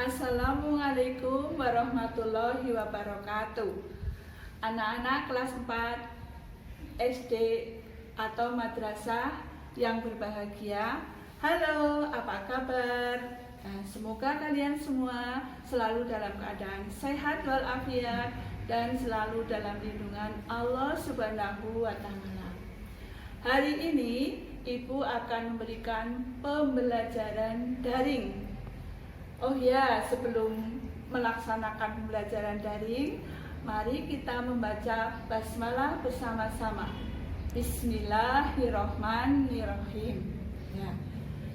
Assalamualaikum warahmatullahi wabarakatuh. Anak-anak kelas 4 SD atau madrasah yang berbahagia. Halo, apa kabar? Semoga kalian semua selalu dalam keadaan sehat walafiat dan selalu dalam lindungan Allah Subhanahu wa Ta'ala. Hari ini Ibu akan memberikan pembelajaran daring. Oh ya, sebelum melaksanakan pembelajaran daring, mari kita membaca basmalah bersama-sama. Bismillahirrahmanirrahim. Ya,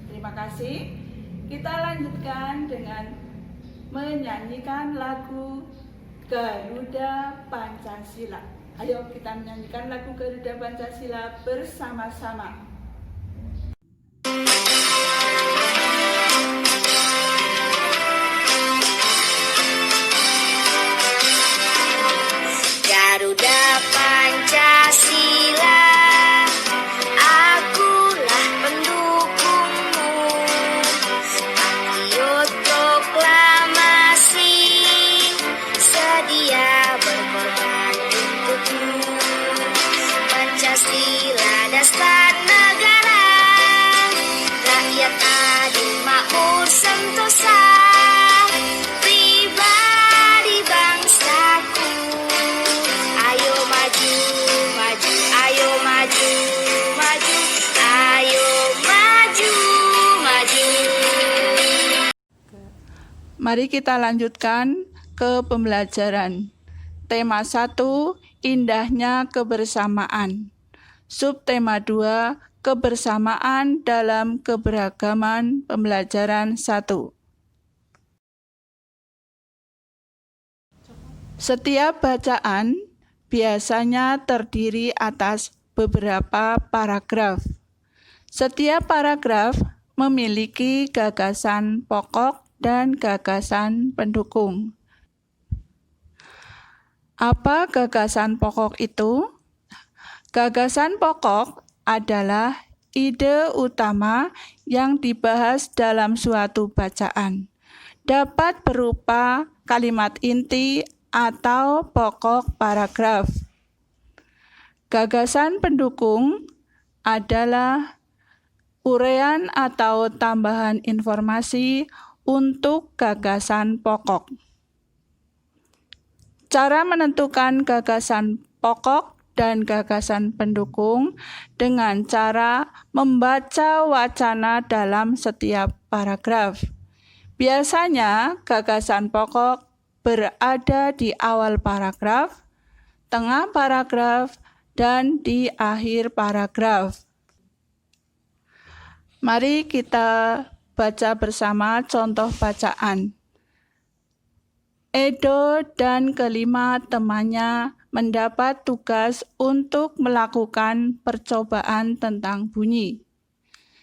terima kasih. Kita lanjutkan dengan menyanyikan lagu Garuda Pancasila. Ayo kita menyanyikan lagu Garuda Pancasila bersama-sama. Garuda Pancasila, akulah pendukungmu. Patriot proklamasi, sedia berkorban untukmu. Pancasila dasar negara, rakyat adil makmur sentosa. Mari kita lanjutkan ke pembelajaran. Tema 1, indahnya kebersamaan. Subtema 2, kebersamaan dalam keberagaman pembelajaran 1. Setiap bacaan biasanya terdiri atas beberapa paragraf. Setiap paragraf memiliki gagasan pokok dan gagasan pendukung. Apa gagasan pokok itu? Gagasan pokok adalah ide utama yang dibahas dalam suatu bacaan. Dapat berupa kalimat inti atau pokok paragraf. Gagasan pendukung adalah uraian atau tambahan informasi untuk gagasan pokok. Cara menentukan gagasan pokok dan gagasan pendukung dengan cara membaca wacana dalam setiap paragraf. Biasanya gagasan pokok berada di awal paragraf, tengah paragraf, dan di akhir paragraf. Mari kita baca bersama contoh bacaan. Edo dan kelima temannya mendapat tugas untuk melakukan percobaan tentang bunyi.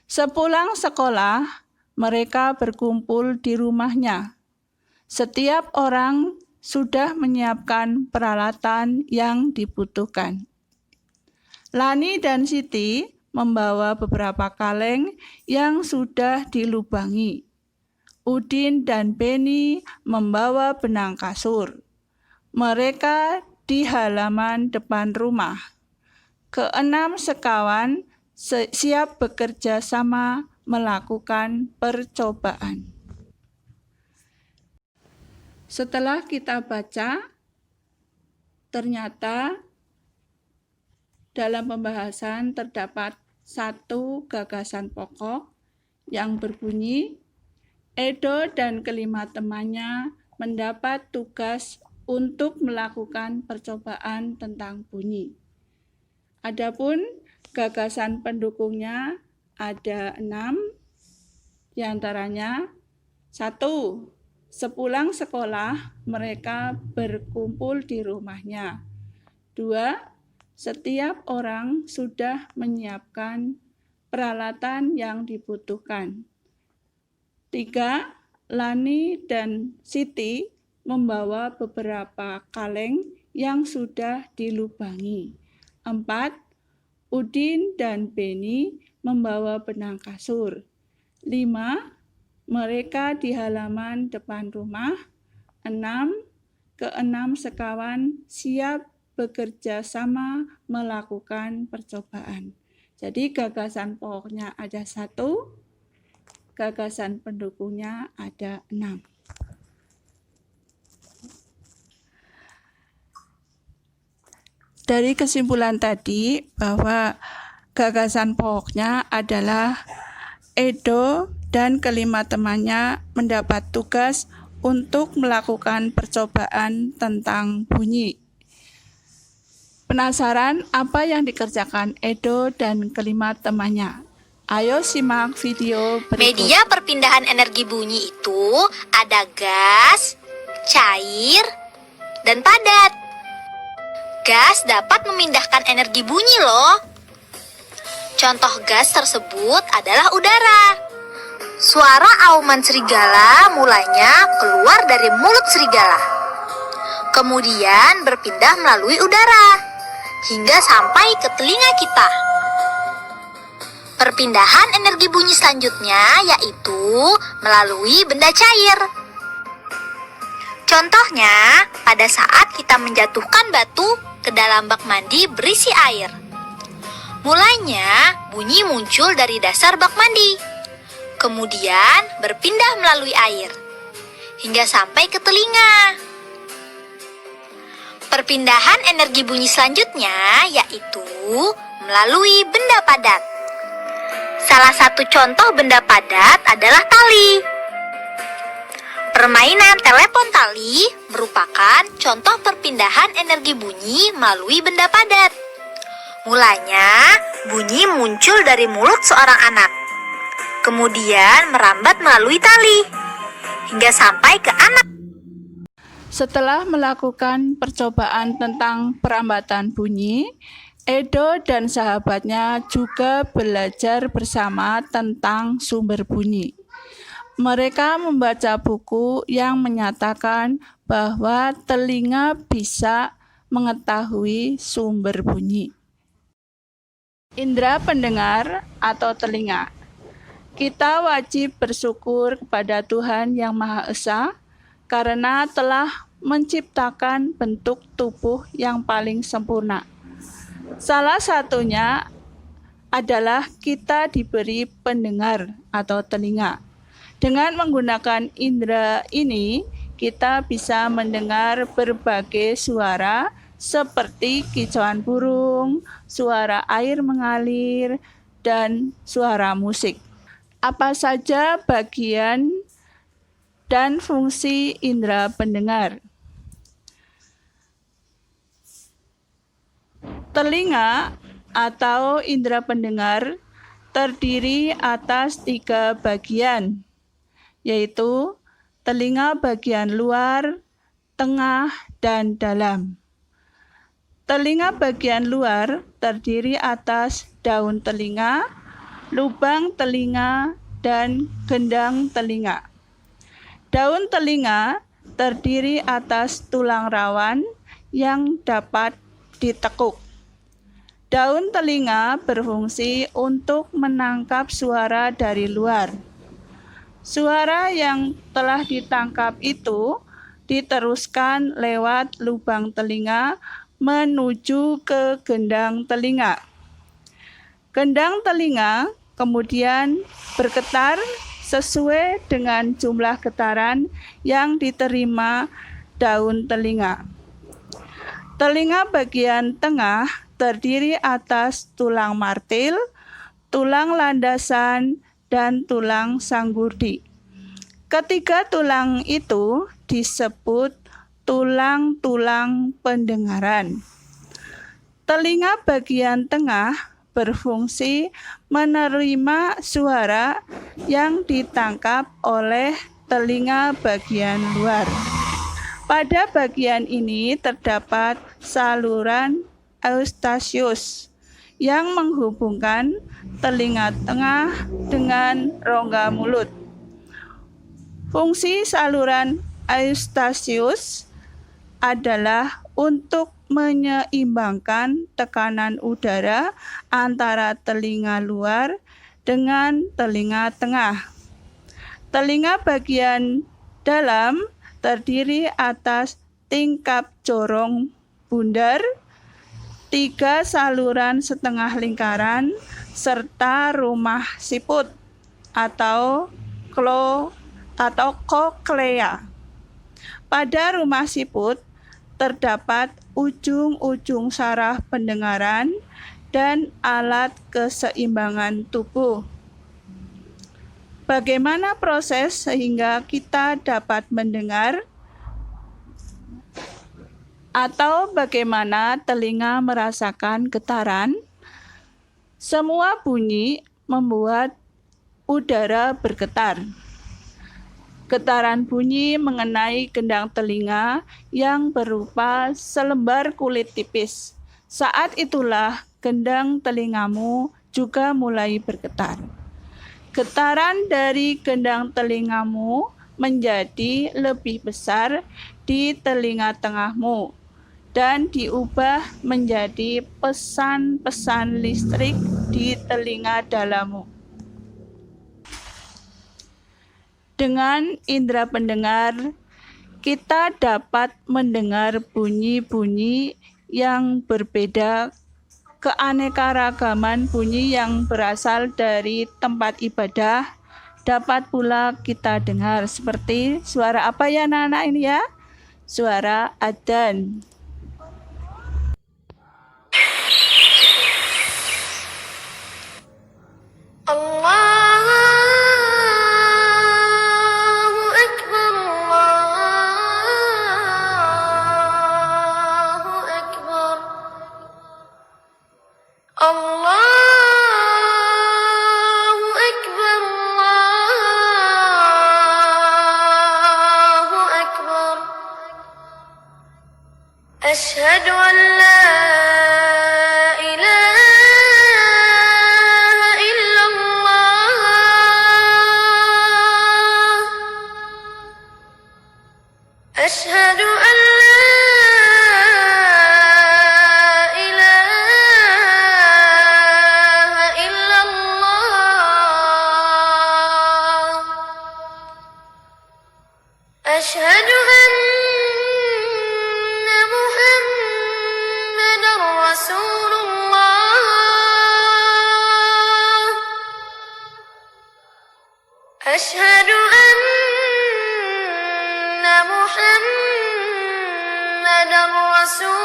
Sepulang sekolah, mereka berkumpul di rumahnya. Setiap orang sudah menyiapkan peralatan yang dibutuhkan. Lani dan Siti membawa beberapa kaleng yang sudah dilubangi. Udin dan Beni membawa benang kasur. Mereka di halaman depan rumah. Keenam sekawan siap bekerja sama melakukan percobaan. Setelah kita baca, ternyata dalam pembahasan terdapat satu gagasan pokok yang berbunyi, Edo dan kelima temannya mendapat tugas untuk melakukan percobaan tentang bunyi. Adapun gagasan pendukungnya ada 6, diantaranya 1. Sepulang sekolah, mereka berkumpul di rumahnya. 2. Setiap orang sudah menyiapkan peralatan yang dibutuhkan. 3. Lani dan Siti membawa beberapa kaleng yang sudah dilubangi. 4. Udin dan Beni membawa benang kasur. 5. mereka di halaman depan rumah. 6. Keenam sekawan siap bekerja sama melakukan percobaan. Jadi gagasan pokoknya ada 1, gagasan pendukungnya ada 6. Dari kesimpulan tadi bahwa gagasan pokoknya adalah Edo dan kelima temannya mendapat tugas untuk melakukan percobaan tentang bunyi. Penasaran apa yang dikerjakan Edo dan kelima temannya? Ayo simak video berikut. Media perpindahan energi bunyi itu ada gas, cair, dan padat. Gas dapat memindahkan energi bunyi loh. Contoh gas tersebut adalah udara. Suara auman serigala mulanya keluar dari mulut serigala. Kemudian berpindah melalui udara hingga sampai ke telinga kita. Perpindahan energi bunyi selanjutnya yaitu melalui benda cair. Contohnya, pada saat kita menjatuhkan batu ke dalam bak mandi berisi air. Mulanya, bunyi muncul dari dasar bak mandi. Kemudian berpindah melalui air hingga sampai ke telinga. Perpindahan energi bunyi selanjutnya yaitu melalui benda padat. Salah satu contoh benda padat adalah tali. Permainan telepon tali merupakan contoh perpindahan energi bunyi melalui benda padat. Mulanya, bunyi muncul dari mulut seorang anak. Kemudian merambat melalui tali hingga sampai ke anak. Setelah melakukan percobaan tentang perambatan bunyi, Edo dan sahabatnya juga belajar bersama tentang sumber bunyi. Mereka membaca buku yang menyatakan bahwa telinga bisa mengetahui sumber bunyi. Indra pendengar atau telinga. Kita wajib bersyukur kepada Tuhan Yang Maha Esa karena telah menciptakan bentuk tubuh yang paling sempurna. Salah satunya adalah kita diberi pendengar atau telinga. Dengan menggunakan indera ini, kita bisa mendengar berbagai suara seperti kicauan burung, suara air mengalir, dan suara musik. Apa saja bagian dan fungsi indera pendengar? Telinga atau indera pendengar terdiri atas 3 bagian, yaitu telinga bagian luar, tengah, dan dalam. Telinga bagian luar terdiri atas daun telinga, lubang telinga, dan gendang telinga. Daun telinga terdiri atas tulang rawan yang dapat ditekuk. Daun telinga berfungsi untuk menangkap suara dari luar. Suara yang telah ditangkap itu diteruskan lewat lubang telinga menuju ke gendang telinga. Gendang telinga kemudian bergetar sesuai dengan jumlah getaran yang diterima daun telinga. Telinga bagian tengah terdiri atas tulang martil, tulang landasan, dan tulang sanggurdi. Ketiga tulang itu disebut tulang-tulang pendengaran. Telinga bagian tengah berfungsi menerima suara yang ditangkap oleh telinga bagian luar. Pada bagian ini terdapat saluran Eustachius yang menghubungkan telinga tengah dengan rongga mulut. Fungsi saluran Eustachius adalah untuk menyeimbangkan tekanan udara antara telinga luar dengan telinga tengah. Telinga bagian dalam terdiri atas tingkap corong bundar, 3 saluran setengah lingkaran, serta rumah siput atau koklea. Pada rumah siput terdapat ujung-ujung saraf pendengaran dan alat keseimbangan tubuh. Bagaimana proses sehingga kita dapat mendengar? Atau bagaimana telinga merasakan getaran? Semua bunyi membuat udara bergetar. Getaran bunyi mengenai gendang telinga yang berupa selembar kulit tipis. Saat itulah gendang telingamu juga mulai bergetar. Getaran dari gendang telingamu menjadi lebih besar di telinga tengahmu dan diubah menjadi pesan-pesan listrik di telinga dalammu. Dengan indera pendengar, kita dapat mendengar bunyi-bunyi yang berbeda. Keanekaragaman bunyi yang berasal dari tempat ibadah dapat pula kita dengar. Seperti suara apa ya anak-anak ini ya? Suara adzan. Allahu Akbar, Allahu Akbar, Allahu Akbar, Allahu Akbar. Asyhadu an la ilaha illallah. Asyhadu an la ilaha illallah. Asyhadu anna Muhammadar Rasulullah. Asyhadu anna Muhammadar Rasulullah.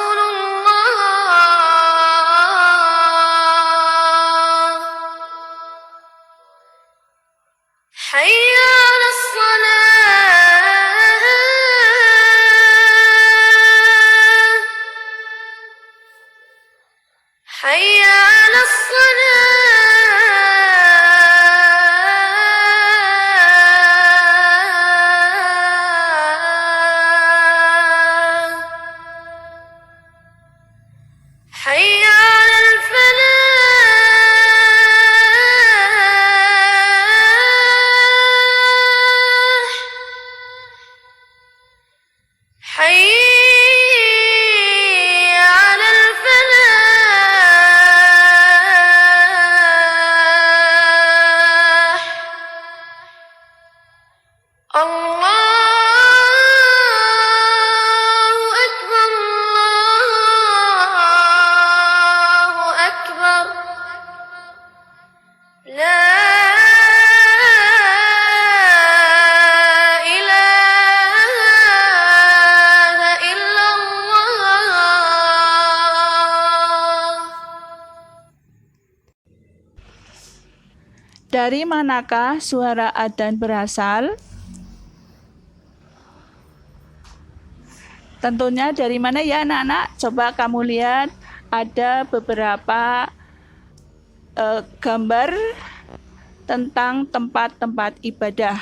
Hayya 'alas salah. Hayya 'alas salah. Hayya 'alal falah. Hayya 'alal falah. Allahu Akbar, Allahu Akbar. La ilaha illallah. Dari manakah suara adzan berasal? Tentunya dari mana ya anak-anak? Coba kamu lihat, ada beberapa gambar tentang tempat-tempat ibadah.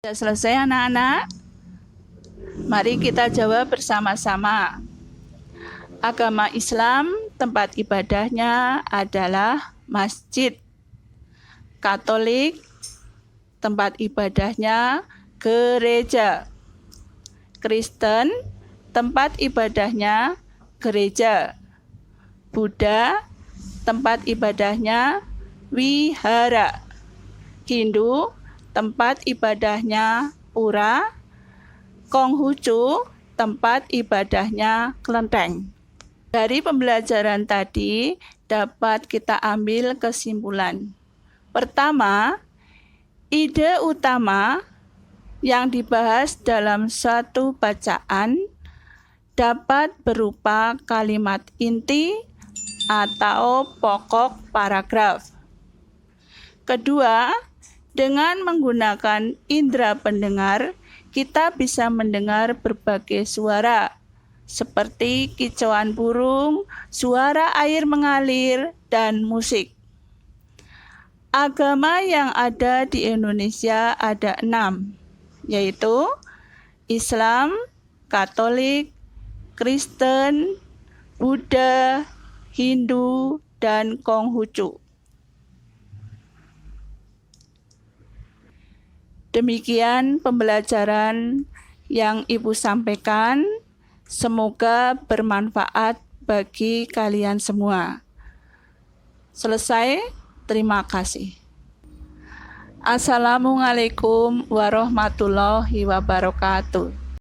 Sudah selesai anak-anak? Mari kita jawab bersama-sama. Agama Islam tempat ibadahnya adalah masjid. Katolik tempat ibadahnya gereja. Kristen tempat ibadahnya gereja. Buddha tempat ibadahnya wihara. Hindu tempat ibadahnya pura. Konghucu tempat ibadahnya kelenteng. Dari pembelajaran tadi dapat kita ambil kesimpulan. Pertama, ide utama yang dibahas dalam suatu bacaan dapat berupa kalimat inti atau pokok paragraf. Kedua, dengan menggunakan indera pendengar, kita bisa mendengar berbagai suara, seperti kicauan burung, suara air mengalir, dan musik. Agama yang ada di Indonesia ada 6, yaitu Islam, Katolik, Kristen, Buddha, Hindu, dan Konghucu. Demikian pembelajaran yang Ibu sampaikan. Semoga bermanfaat bagi kalian semua. Selesai. Terima kasih. Assalamualaikum warahmatullahi wabarakatuh.